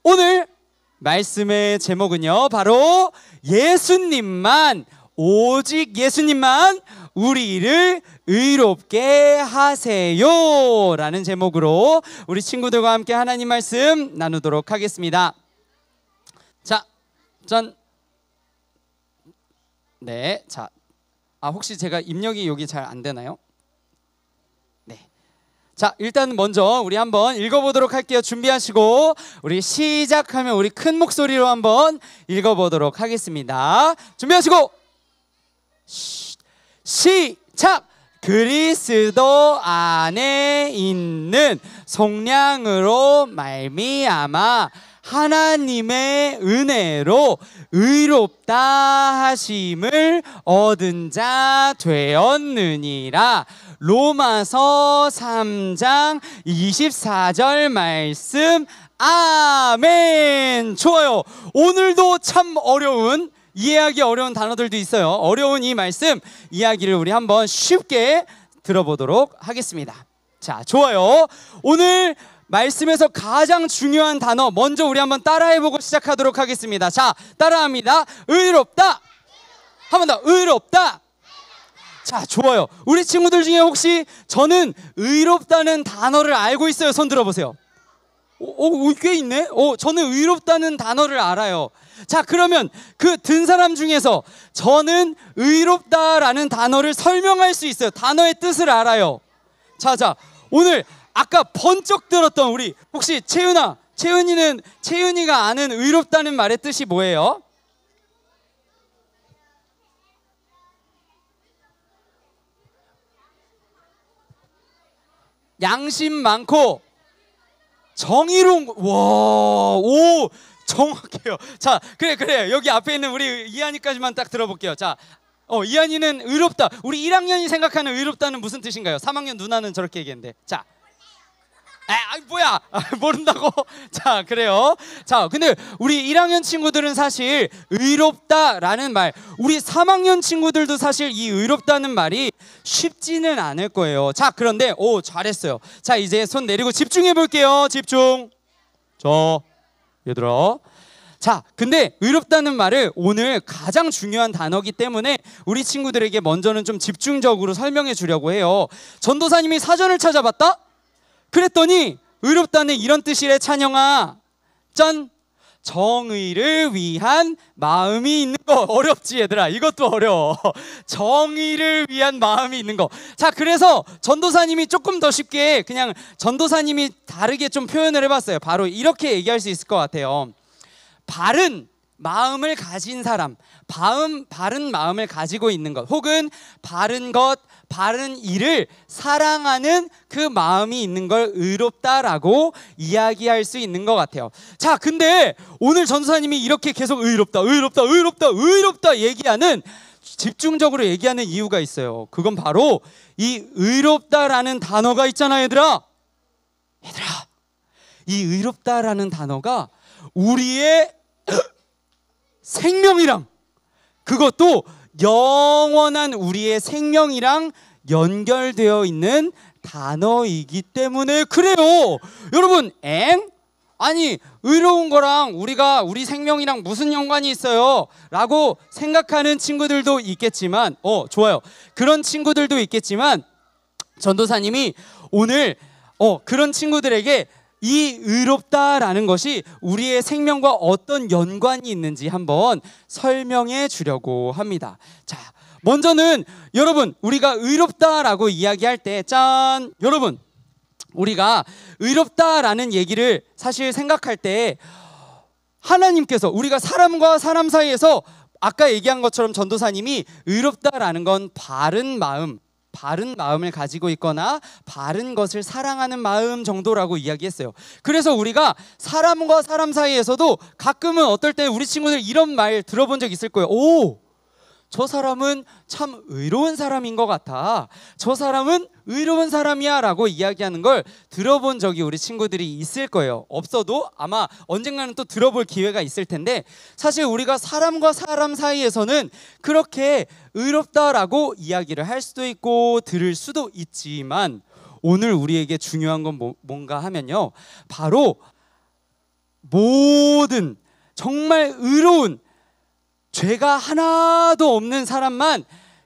오늘 말씀의 제목은요, 바로 예수님만, 오직 예수님만 우리를 의롭게 하세요 라는 제목으로 우리 친구들과 함께 하나님 말씀 나누도록 하겠습니다. 자, 네, 자, 혹시 제가 입력이 여기 잘 안 되나요? 네. 자, 일단 먼저 우리 한번 읽어보도록 할게요. 준비하시고 우리 시작하면 우리 큰 목소리로 한번 읽어보도록 하겠습니다. 준비하시고 시작! 그리스도 안에 있는 속량으로 말미암아 하나님의 은혜로 의롭다 하심을 얻은 자 되었느니라. 로마서 3장 24절 말씀. 아멘. 좋아요. 오늘도 참 어려운, 이해하기 어려운 단어들도 있어요. 어려운 이 말씀 이야기를 우리 한번 쉽게 들어보도록 하겠습니다. 자, 좋아요. 오늘 말씀에서 가장 중요한 단어 먼저 우리 한번 따라해보고 시작하도록 하겠습니다. 자, 따라합니다. 의롭다. 한 번 더. 의롭다. 자, 좋아요. 우리 친구들 중에 혹시 저는 의롭다는 단어를 알고 있어요? 손 들어보세요. 꽤 있네. 저는 의롭다는 단어를 알아요. 자, 그러면 그 든 사람 중에서 저는 의롭다라는 단어를 설명할 수 있어요? 단어의 뜻을 알아요. 자, 오늘 아까 번쩍 들었던 우리 혹시 채윤이가 아는 의롭다는 말의 뜻이 뭐예요? 양심 많고 정의로운. 오, 정확해요. 자, 그래. 여기 앞에 있는 우리 이한이까지만 딱 들어볼게요. 자, 이한이는 의롭다. 우리 1학년이 생각하는 의롭다는 무슨 뜻인가요? 3학년 누나는 저렇게 얘기했는데. 자, 뭐야? 모른다고? 자, 그래요. 자, 근데 우리 1학년 친구들은 사실 의롭다라는 말, 우리 3학년 친구들도 사실 이 의롭다는 말이 쉽지는 않을 거예요. 자, 그런데 잘했어요. 자, 이제 손 내리고 집중해 볼게요. 집중. 얘들아. 자, 근데 의롭다는 말을 오늘 가장 중요한 단어이기 때문에 우리 친구들에게 먼저는 좀 집중적으로 설명해 주려고 해요. 전도사님이 사전을 찾아봤다? 그랬더니 의롭다는 이런 뜻이래. 찬영아, 짠! 정의를 위한 마음이 있는 거. 어렵지 얘들아? 이것도 어려워. 정의를 위한 마음이 있는 거. 자, 그래서 전도사님이 조금 더 쉽게 그냥 전도사님이 다르게 좀 표현을 해봤어요. 바로 이렇게 얘기할 수 있을 것 같아요. 바른 마음을 가진 사람, 바른 마음을 가지고 있는 것, 혹은 바른 것, 바른 일을 사랑하는 그 마음이 있는 걸 의롭다라고 이야기할 수 있는 것 같아요. 자, 근데 오늘 전도사님이 이렇게 계속 의롭다 얘기하는, 집중적으로 얘기하는 이유가 있어요. 그건 바로 이 의롭다라는 단어가 있잖아. 얘들아, 이 의롭다라는 단어가 우리의 생명이랑, 그것도 영원한 우리의 생명이랑 연결되어 있는 단어이기 때문에 그래요. 여러분, 아니 의로운 거랑 우리 생명이랑 무슨 연관이 있어요? 라고 생각하는 친구들도 있겠지만, 좋아요. 그런 친구들도 있겠지만 전도사님이 오늘 그런 친구들에게 이 의롭다라는 것이 우리의 생명과 어떤 연관이 있는지 한번 설명해 주려고 합니다. 자, 먼저는 여러분, 우리가 의롭다라고 이야기할 때, 짠! 여러분, 우리가 의롭다라는 얘기를 사실 생각할 때 하나님께서 우리가 사람과 사람 사이에서 아까 얘기한 것처럼 전도사님이 의롭다라는 건 바른 마음을 가지고 있거나 바른 것을 사랑하는 마음 정도라고 이야기했어요. 그래서 우리가 사람과 사람 사이에서도 가끔은 어떨 때 우리 친구들 이런 말 들어본 적 있을 거예요. 저 사람은 참 의로운 사람인 것 같아. 저 사람은 의로운 사람이야 라고 이야기하는 걸 들어본 적이 우리 친구들이 있을 거예요. 없어도 아마 언젠가는 또 들어볼 기회가 있을 텐데, 사실 우리가 사람과 사람 사이에서는 그렇게 의롭다라고 이야기를 할 수도 있고 들을 수도 있지만, 오늘 우리에게 중요한 건 뭔가 하면요, 바로 모든 정말 의로운 죄가 하나도 없는 사람만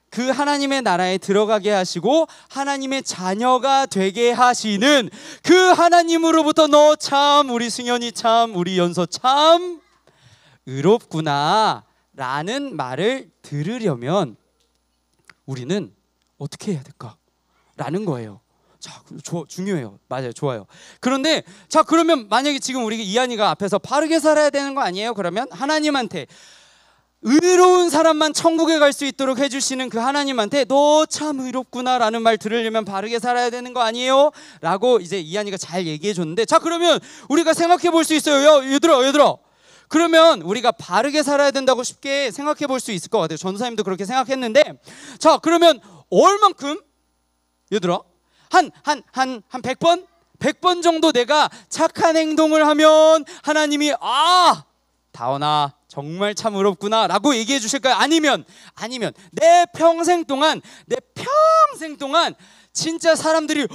그 하나님의 나라에 들어가게 하시고 하나님의 자녀가 되게 하시는 그 하나님으로부터 너 참, 우리 승현이 참, 우리 연서 참 의롭구나 라는 말을 들으려면 우리는 어떻게 해야 될까? 라는 거예요. 자, 중요해요. 맞아요. 좋아요. 그런데 자, 그러면 만약에 지금 우리 이한이가 앞에서 바르게 살아야 되는 거 아니에요? 그러면 하나님한테 의로운 사람만 천국에 갈 수 있도록 해주시는 그 하나님한테 너 참 의롭구나 라는 말 들으려면 바르게 살아야 되는 거 아니에요? 라고 이제 이한이가 잘 얘기해 줬는데, 자, 그러면 우리가 생각해 볼 수 있어요. 얘들아 그러면 우리가 바르게 살아야 된다고 쉽게 생각해 볼 수 있을 것 같아요. 전도사님도 그렇게 생각했는데, 자, 그러면 얼만큼 얘들아 한 100번? 100번 정도 내가 착한 행동을 하면 하나님이 다원아 정말 참 의롭구나 라고 얘기해 주실까요? 아니면 내 평생 동안 진짜 사람들이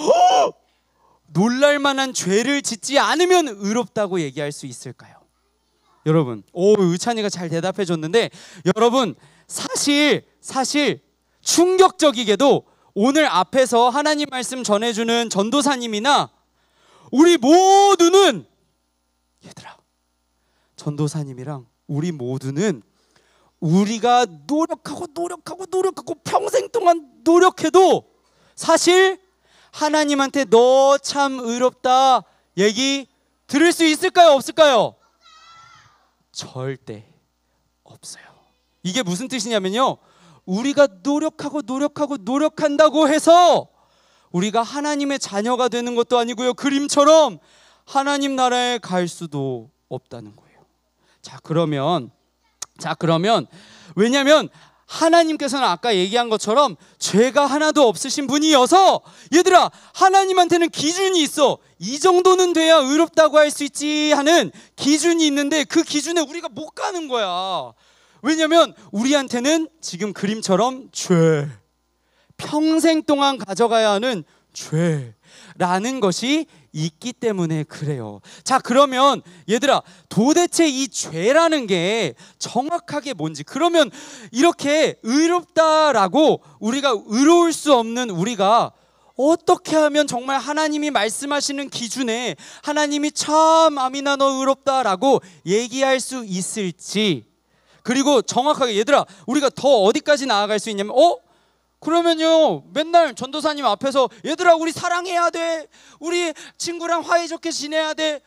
놀랄 만한 죄를 짓지 않으면 의롭다고 얘기할 수 있을까요? 여러분, 의찬이가 잘 대답해 줬는데, 여러분 사실 충격적이게도 오늘 앞에서 하나님 말씀 전해주는 전도사님이나 우리 모두는, 얘들아, 전도사님이랑 우리 모두는 우리가 노력하고 평생 동안 노력해도 사실 하나님한테 너 참 의롭다 얘기 들을 수 있을까요? 없을까요? 절대 없어요. 이게 무슨 뜻이냐면요, 우리가 노력한다고 해서 우리가 하나님의 자녀가 되는 것도 아니고요, 그림처럼 하나님 나라에 갈 수도 없다는 거예요. 자, 그러면 왜냐면 하나님께서는 아까 얘기한 것처럼 죄가 하나도 없으신 분이어서, 얘들아, 하나님한테는 기준이 있어. 이 정도는 돼야 의롭다고 할 수 있지 하는 기준이 있는데 그 기준에 우리가 못 가는 거야. 왜냐면 우리한테는 지금 그림처럼 죄, 평생 동안 가져가야 하는 죄라는 것이 있기 때문에 그래요. 자, 그러면 얘들아, 도대체 이 죄라는 게 정확하게 뭔지, 그러면 이렇게 의롭다라고 우리가 의로울 수 없는 우리가 어떻게 하면 정말 하나님이 말씀하시는 기준에 하나님이 참 아미나 너 의롭다라고 얘기할 수 있을지, 그리고 정확하게 얘들아, 우리가 더 어디까지 나아갈 수 있냐면 그러면요, 맨날 전도사님 앞에서 얘들아 우리 사랑해야 돼, 우리 친구랑 사이좋게 지내야 돼,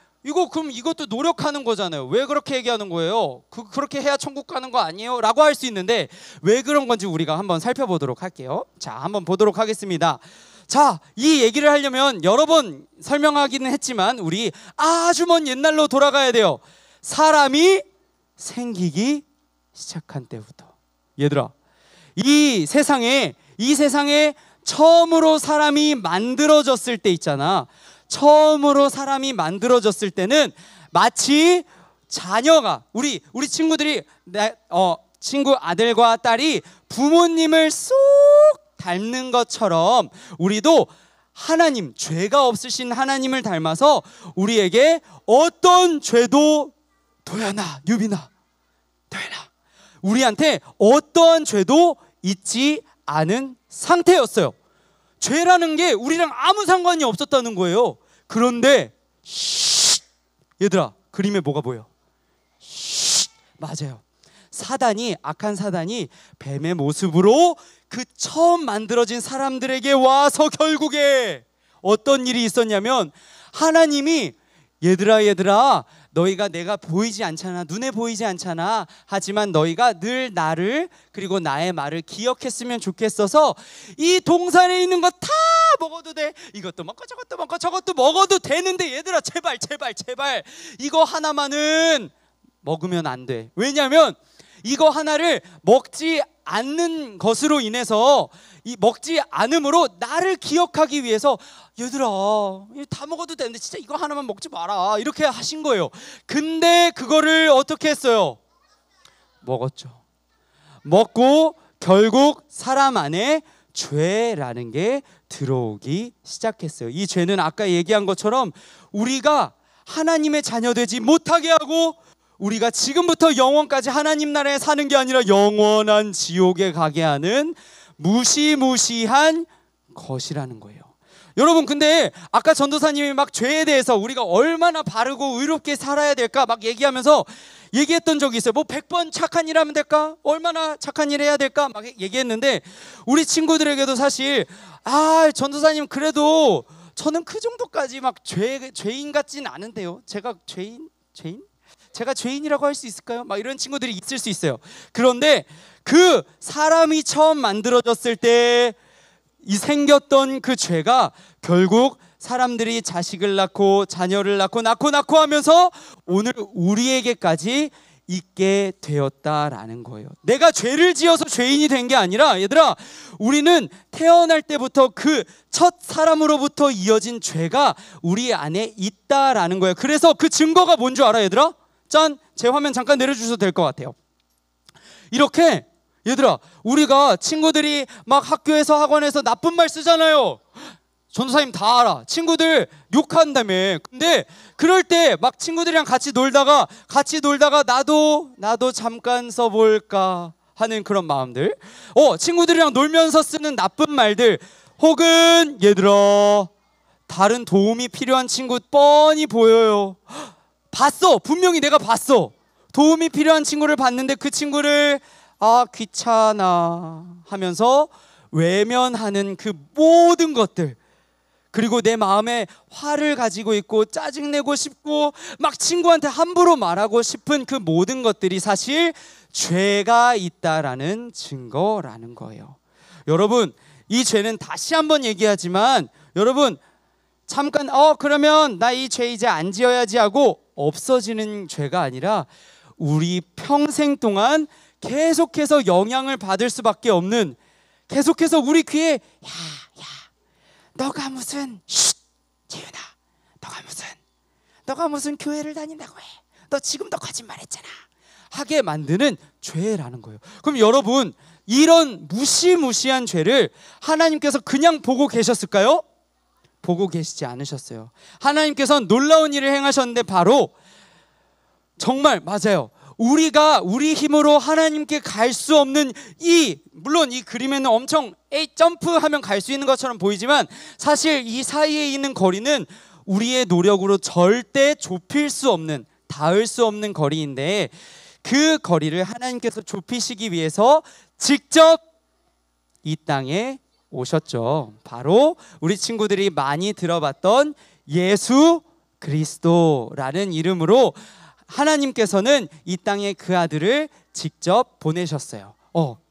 그럼 이것도 노력하는 거잖아요. 왜 그렇게 얘기하는 거예요? 그렇게 해야 천국 가는 거 아니에요? 라고 할 수 있는데, 왜 그런 건지 우리가 한번 살펴보도록 할게요. 자, 한번 보도록 하겠습니다. 자, 이 얘기를 하려면 여러 번 설명하기는 했지만 우리 아주 먼 옛날로 돌아가야 돼요. 사람이 생기기 시작한 때부터. 얘들아, 이 세상에 처음으로 사람이 만들어졌을 때 있잖아. 처음으로 사람이 만들어졌을 때는 마치 자녀가, 우리 친구들이 친구 아들과 딸이 부모님을 쏙 닮는 것처럼 우리도 하나님, 죄가 없으신 하나님을 닮아서 우리에게 어떤 죄도 도연아, 유빈아, 도연아, 우리한테 어떠한 죄도 있지 않은 상태였어요. 죄라는 게 우리랑 아무 상관이 없었다는 거예요. 그런데 얘들아, 그림에 뭐가 보여? 맞아요. 악한 사단이 뱀의 모습으로 그 처음 만들어진 사람들에게 와서 결국에 어떤 일이 있었냐면, 하나님이 얘들아 너희가 내가 보이지 않잖아, 눈에 보이지 않잖아, 하지만 너희가 늘 나를, 그리고 나의 말을 기억했으면 좋겠어서 이 동산에 있는 거 다 먹어도 돼, 이것도 먹고 저것도 먹고 저것도 먹어도 되는데 얘들아 제발 이거 하나만은 먹으면 안 돼. 왜냐하면 이거 하나를 먹지 않는 것으로 인해서, 이 먹지 않음으로 나를 기억하기 위해서 얘들아 다 먹어도 되는데 진짜 이거 하나만 먹지 마라, 이렇게 하신 거예요. 근데 그거를 어떻게 했어요? 먹었죠. 먹고 결국 사람 안에 죄라는 게 들어오기 시작했어요. 이 죄는 아까 얘기한 것처럼 우리가 하나님의 자녀 되지 못하게 하고 우리가 지금부터 영원까지 하나님 나라에 사는 게 아니라 영원한 지옥에 가게 하는 무시무시한 것이라는 거예요. 여러분, 근데 아까 전도사님이 막 죄에 대해서 우리가 얼마나 바르고 의롭게 살아야 될까 막 얘기하면서 얘기했던 적이 있어요. 뭐 100번 착한 일 하면 될까? 얼마나 착한 일 해야 될까? 막 얘기했는데 우리 친구들에게도 사실 전도사님 그래도 저는 그 정도까지 막 죄인 같진 않은데요. 제가 제가 죄인이라고 할 수 있을까요? 막 이런 친구들이 있을 수 있어요. 그런데 그 사람이 처음 만들어졌을 때 이 생겼던 그 죄가 결국 사람들이 자식을 낳고 자녀를 낳고 하면서 오늘 우리에게까지 있게 되었다라는 거예요. 내가 죄를 지어서 죄인이 된 게 아니라, 얘들아, 우리는 태어날 때부터 그 첫 사람으로부터 이어진 죄가 우리 안에 있다라는 거예요. 그래서 그 증거가 뭔 줄 알아, 얘들아? 짠! 제 화면 잠깐 내려주셔도 될 것 같아요. 이렇게 얘들아, 우리가 친구들이 막 학교에서 학원에서 나쁜 말 쓰잖아요. 전도사님 다 알아. 친구들 욕한다며. 근데 그럴 때 막 친구들이랑 같이 놀다가 나도 잠깐 써볼까 하는 그런 마음들, 친구들이랑 놀면서 쓰는 나쁜 말들, 혹은 얘들아, 다른 도움이 필요한 친구 뻔히 보여요. 봤어. 분명히 내가 봤어. 도움이 필요한 친구를 봤는데 그 친구를 귀찮아 하면서 외면하는 그 모든 것들, 그리고 내 마음에 화를 가지고 있고 짜증내고 싶고 막 친구한테 함부로 말하고 싶은 그 모든 것들이 사실 죄가 있다라는 증거라는 거예요. 여러분, 이 죄는 다시 한번 얘기하지만, 여러분 잠깐 그러면 나 이 죄 이제 안 지어야지 하고 없어지는 죄가 아니라 우리 평생 동안 계속해서 영향을 받을 수밖에 없는, 계속해서 우리 귀에 너가 무슨 재윤아, 너가 무슨 교회를 다닌다고 해, 너 지금도 거짓말했잖아 하게 만드는 죄라는 거예요. 그럼 여러분, 이런 무시무시한 죄를 하나님께서 그냥 보고 계셨을까요? 보고 계시지 않으셨어요. 하나님께서는 놀라운 일을 행하셨는데, 바로 정말 맞아요, 우리가 우리 힘으로 하나님께 갈 수 없는 물론 이 그림에는 엄청 점프하면 갈 수 있는 것처럼 보이지만 사실 이 사이에 있는 거리는 우리의 노력으로 절대 좁힐 수 없는, 닿을 수 없는 거리인데, 그 거리를 하나님께서 좁히시기 위해서 직접 이 땅에 오셨죠. 바로 우리 친구들이 많이 들어봤던 예수 그리스도라는 이름으로 하나님께서는 이 땅에 그 아들을 직접 보내셨어요.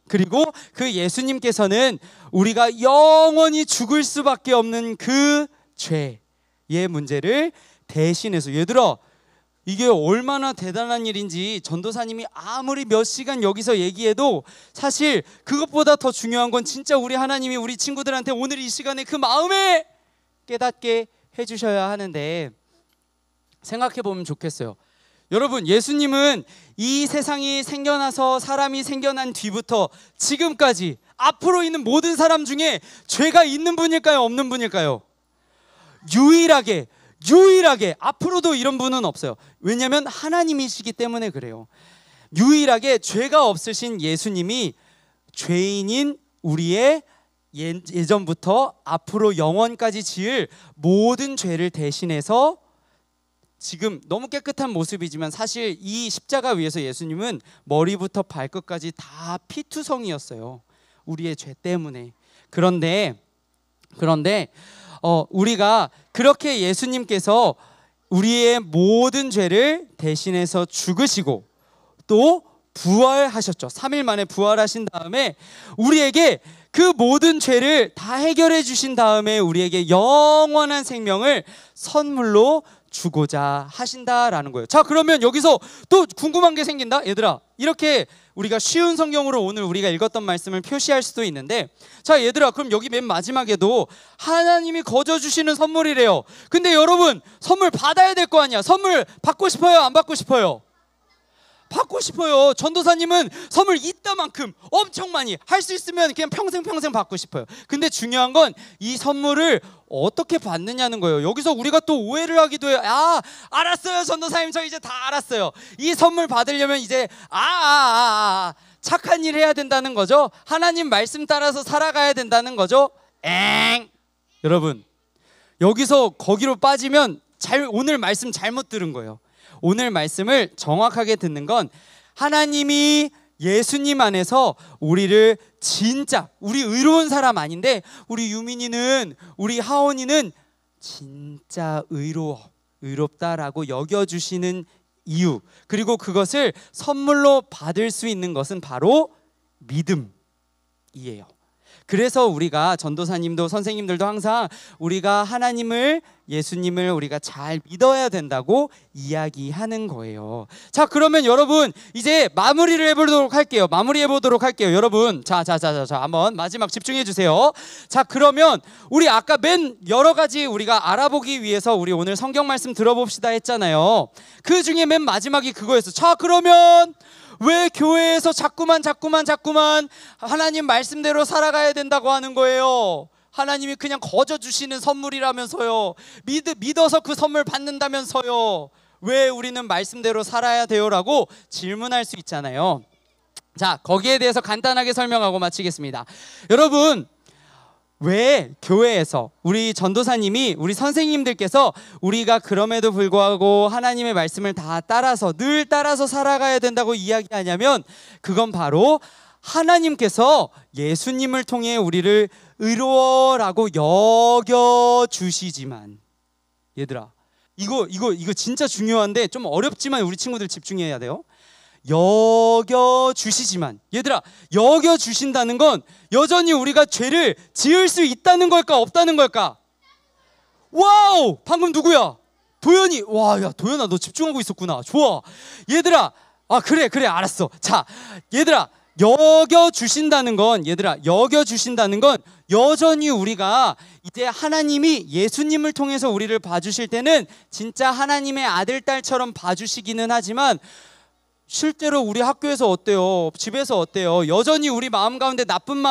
그리고 그 예수님께서는 우리가 영원히 죽을 수밖에 없는 그 죄의 문제를 대신해서, 얘들아, 이게 얼마나 대단한 일인지 전도사님이 아무리 몇 시간 여기서 얘기해도 사실 그것보다 더 중요한 건 진짜 우리 하나님이 우리 친구들한테 오늘 이 시간에 그 마음에 깨닫게 해주셔야 하는데, 생각해보면 좋겠어요. 여러분, 예수님은 이 세상이 생겨나서 사람이 생겨난 뒤부터 지금까지 앞으로 있는 모든 사람 중에 죄가 있는 분일까요? 없는 분일까요? 유일하게 앞으로도 이런 분은 없어요. 왜냐하면 하나님이시기 때문에 그래요. 유일하게 죄가 없으신 예수님이 죄인인 우리의 예전부터 앞으로 영원까지 지을 모든 죄를 대신해서, 지금 너무 깨끗한 모습이지만 사실 이 십자가 위에서 예수님은 머리부터 발끝까지 다 피투성이었어요. 우리의 죄 때문에. 그런데 우리가 그렇게 예수님께서 우리의 모든 죄를 대신해서 죽으시고 또 부활하셨죠. 3일 만에 부활하신 다음에 우리에게 그 모든 죄를 다 해결해 주신 다음에 우리에게 영원한 생명을 선물로 주고자 하신다라는 거예요. 자, 그러면 여기서 또 궁금한 게 생긴다. 얘들아, 이렇게 우리가 쉬운 성경으로 오늘 우리가 읽었던 말씀을 표시할 수도 있는데, 자, 얘들아, 그럼 여기 맨 마지막에도 하나님이 거저 주시는 선물이래요. 근데 여러분, 선물 받아야 될 거 아니야. 선물 받고 싶어요? 안 받고 싶어요? 받고 싶어요. 전도사님은 선물 이따만큼 엄청 많이 할 수 있으면 그냥 평생 받고 싶어요. 근데 중요한 건 이 선물을 어떻게 받느냐는 거예요. 여기서 우리가 또 오해를 하기도 해요. 아, 알았어요, 전도사님. 저 이제 다 알았어요. 이 선물 받으려면 이제 착한 일 해야 된다는 거죠. 하나님 말씀 따라서 살아가야 된다는 거죠. 여러분, 여기서 거기로 빠지면 오늘 말씀 잘못 들은 거예요. 오늘 말씀을 정확하게 듣는 건 하나님이 예수님 안에서 우리를 진짜 우리 의로운 사람 아닌데 우리 유민이는 우리 하원이는 진짜 의롭다라고 여겨주시는 이유, 그리고 그것을 선물로 받을 수 있는 것은 바로 믿음이에요. 그래서 우리가 전도사님도 선생님들도 항상 우리가 하나님을, 예수님을 우리가 잘 믿어야 된다고 이야기하는 거예요. 자, 그러면 여러분 이제 마무리를 해보도록 할게요. 여러분, 자, 한번 마지막 집중해 주세요. 자, 그러면 우리 아까 맨 여러 가지 우리가 알아보기 위해서 우리 오늘 성경 말씀 들어봅시다 했잖아요. 그 중에 맨 마지막이 그거였어. 자, 그러면 왜 교회에서 자꾸만 하나님 말씀대로 살아가야 된다고 하는 거예요? 하나님이 그냥 거저 주시는 선물이라면서요. 믿어서 그 선물 받는다면서요. 왜 우리는 말씀대로 살아야 돼요? 라고 질문할 수 있잖아요. 자, 거기에 대해서 간단하게 설명하고 마치겠습니다. 여러분, 왜 교회에서 우리 전도사님이, 우리 선생님들께서 우리가 그럼에도 불구하고 하나님의 말씀을 다 늘 따라서 살아가야 된다고 이야기하냐면, 그건 바로 하나님께서 예수님을 통해 우리를 의로워라고 여겨주시지만, 얘들아, 이거 진짜 중요한데 좀 어렵지만 우리 친구들 집중해야 돼요. 여겨주시지만, 얘들아, 여겨주신다는 건 여전히 우리가 죄를 지을 수 있다는 걸까, 없다는 걸까? 와우, 방금 누구야? 도연이. 와, 야, 도연아, 너 집중하고 있었구나. 좋아. 얘들아, 그래, 알았어. 자, 얘들아, 여겨주신다는 건 여전히 우리가 이제 하나님이 예수님을 통해서 우리를 봐주실 때는 진짜 하나님의 아들, 딸처럼 봐주시기는 하지만, 실제로 우리 학교에서 어때요? 집에서 어때요? 여전히 우리 마음 가운데 나쁜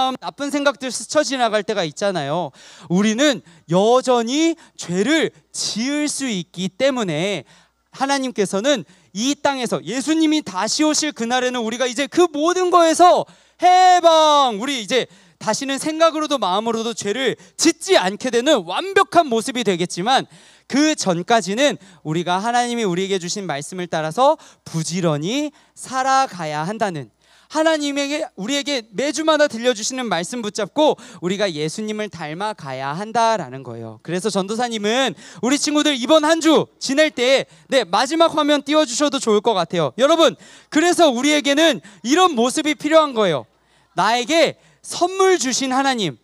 생각들 스쳐 지나갈 때가 있잖아요. 우리는 여전히 죄를 지을 수 있기 때문에 하나님께서는 이 땅에서 예수님이 다시 오실 그날에는 우리가 이제 그 모든 거에서 해방, 우리 이제 다시는 생각으로도 마음으로도 죄를 짓지 않게 되는 완벽한 모습이 되겠지만, 그 전까지는 우리가 하나님이 우리에게 주신 말씀을 따라서 부지런히 살아가야 한다는, 하나님에게 우리에게 매주마다 들려주시는 말씀 붙잡고 우리가 예수님을 닮아가야 한다라는 거예요. 그래서 전도사님은 우리 친구들 이번 한 주 지낼 때 마지막 화면 띄워주셔도 좋을 것 같아요. 여러분, 그래서 우리에게는 이런 모습이 필요한 거예요. 나에게 선물 주신 하나님,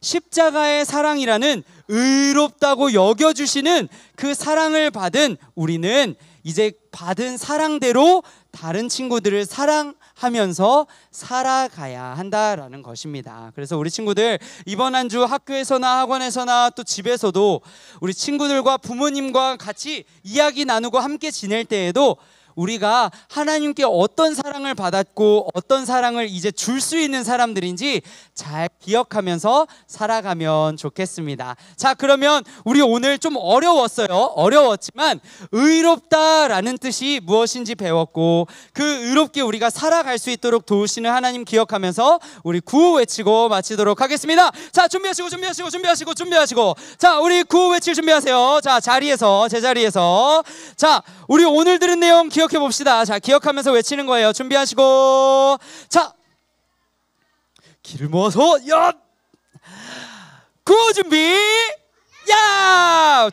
십자가의 사랑이라는 의롭다고 여겨주시는 그 사랑을 받은 우리는 이제 받은 사랑대로 다른 친구들을 사랑하면서 살아가야 한다라는 것입니다. 그래서 우리 친구들 이번 한 주 학교에서나 학원에서나 또 집에서도 우리 친구들과 부모님과 같이 이야기 나누고 함께 지낼 때에도 우리가 하나님께 어떤 사랑을 받았고 어떤 사랑을 이제 줄 수 있는 사람들인지 잘 기억하면서 살아가면 좋겠습니다. 자, 그러면 우리 오늘 좀 어려웠지만 의롭다라는 뜻이 무엇인지 배웠고, 그 의롭게 우리가 살아갈 수 있도록 도우시는 하나님 기억하면서 우리 구호 외치고 마치도록 하겠습니다. 자, 준비하시고 자, 우리 구호 외칠 준비하세요. 자, 제자리에서 자, 우리 오늘 들은 내용 기억해 봅시다. 자, 기억하면서 외치는 거예요. 준비하시고, 자, 길을 모아서 구호 준비, 자,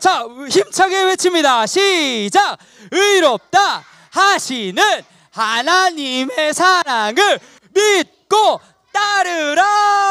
힘차게 외칩니다. 시작. 의롭다 하시는 하나님의 사랑을 믿고 따르라.